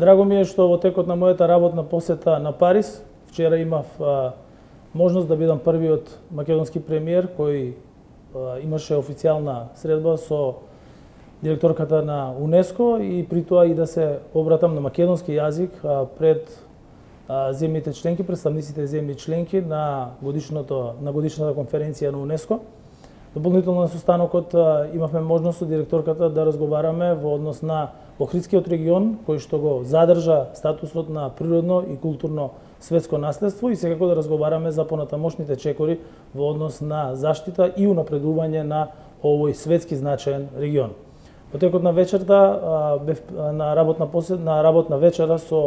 Драго ми е што во текот на мојата работна посета на Париз, вчера имав можност да бидам првиот македонски премиер кој имаше официјална средба со директорката на УНЕСКО и при тоа и да се обратам на македонски јазик пред земјите членки, представниците земји членки на годишната конференција на УНЕСКО. Дополнително на состанокот имавме можност со директорката да разговараме во однос на Охридскиот регион, кој што го задржа статусот на природно и културно светско наследство и секако да разговараме за понатамошните чекори во однос на заштита и унапредување на овој светски значаен регион. Во текот на вечерта бев на работна вечера со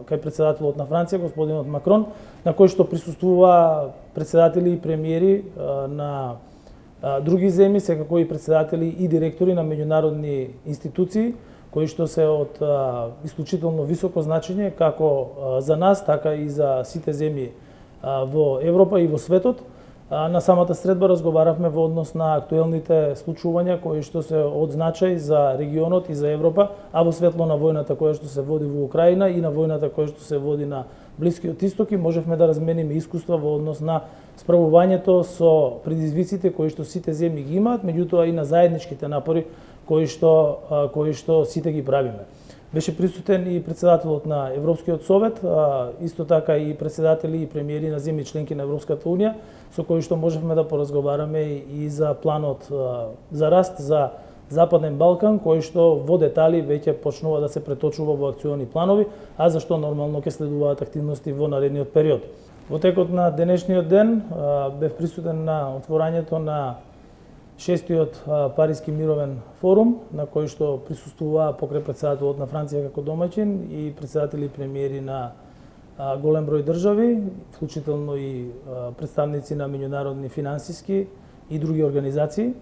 кај председателот на Франција, господинот Макрон, на кој што присуствува председатели и премиери на други земји, секако и председатели и директори на меѓународни институции, кои што се од исклучително високо значење како за нас, така и за сите земји во Европа и во светот. На самата средба разговаравме во однос на актуелните случувања кои што се од значај за регионот и за Европа, а во светло на војната која што се води во Украина и на војната која што се води на Блискиот Исток и можевме да размениме искуства во однос на справувањето со предизвиците кои што сите земји ги имаат, меѓутоа и на заедничките напори кои што сите ги правиме. Беше присутен и председателот на Европскиот совет, исто така и председатели и премиери на земји членки на Европската унија, со кои што можевме да поразговараме и за планот за раст за Западен Балкан, кој што во детали веќе почнува да се преточува во акциони планови, а зашто нормално ќе следуваат активности во наредниот период. Во текот на денешниот ден бев присутен на отворањето на 6-тиот Париски мировен форум, на кој што присуствува покрај председателот на Франција како домаќин и председатели и премиери на голем број држави, вклучително и представници на меѓународни финансиски и други организации.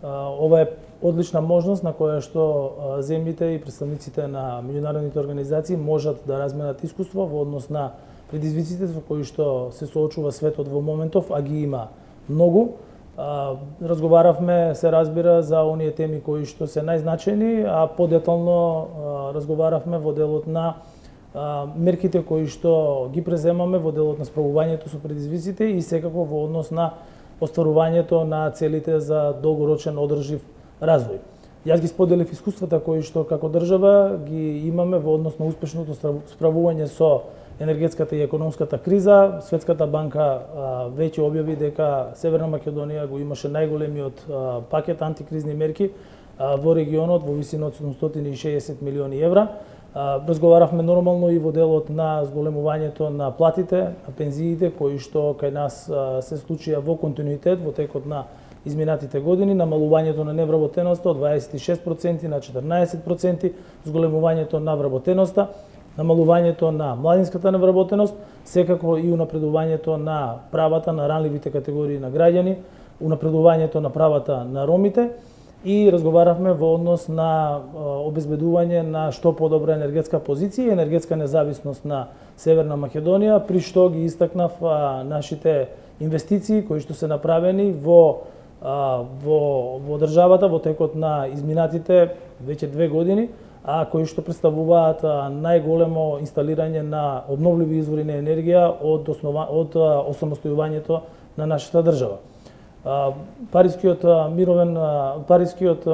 Ова е одлична можност на која што земјите и представниците на меѓународните организации можат да разменат искуство во однос на предизвиците со кои што се соочува светот во моментов, а ги има многу. Разговаравме, се разбира, за оние теми кои што се најзначајни, а подетално разговаравме во делот на мерките кои што ги преземаме во делот на справувањето со предизвиците и секако во однос на остварувањето на целите за долгорочен одржив развој. Јас ги споделив искуствата кои што како држава ги имаме во однос на успешното справување со енергетската и економската криза. Светската банка веќе објави дека Северна Македонија го имаше најголемиот пакет антикризни мерки во регионот во висина од 760 милиони евра. Разговаравме нормално и во делот на зголемувањето на платите, на пензиите, кои што кај нас се случија во континуитет во текот на изминатите години, намалувањето на невработеноста од 26% на 14%, зголемувањето на вработеноста, намалувањето на младинската невработеност, секако и унапредувањето на правата на ранливите категории на граѓани, унапредувањето на правата на ромите и разговаравме во однос на обезбедување на што подобра енергетска позиција и енергетска независност на Северна Македонија, при што ги истакнав нашите инвестиции кои што се направени во државата во текот на изминатите веќе 2 години, а кои што представуваат најголемо инсталирање на обновливи извори на енергија од осамостојувањето на нашата држава. Парискиот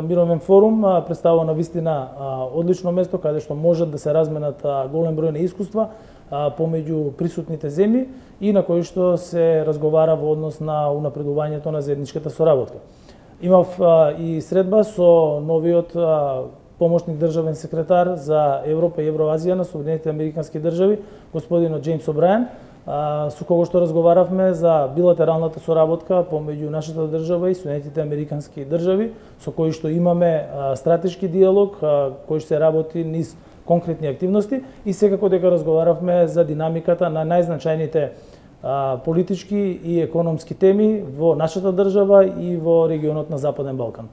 мировен форум представува навистина одлично место каде што можат да се разменат голем број на искуства помеѓу присутните земји и на кои што се разговара во однос на унапредувањето на заедничката соработка. Имав и средба со новиот помошник државен секретар за Европа и Евроазија на Соединетите Американски држави, господинот Џејмс О'Брајен, со кого што разговаравме за билатералната соработка помеѓу нашата држава и Соединетите Американски држави, со кои што имаме стратешки диалог, кој што се работи низ конкретни активности и секако дека разговаравме за динамиката на најзначајните политички и економски теми во нашата држава и во регионот на Западен Балкан.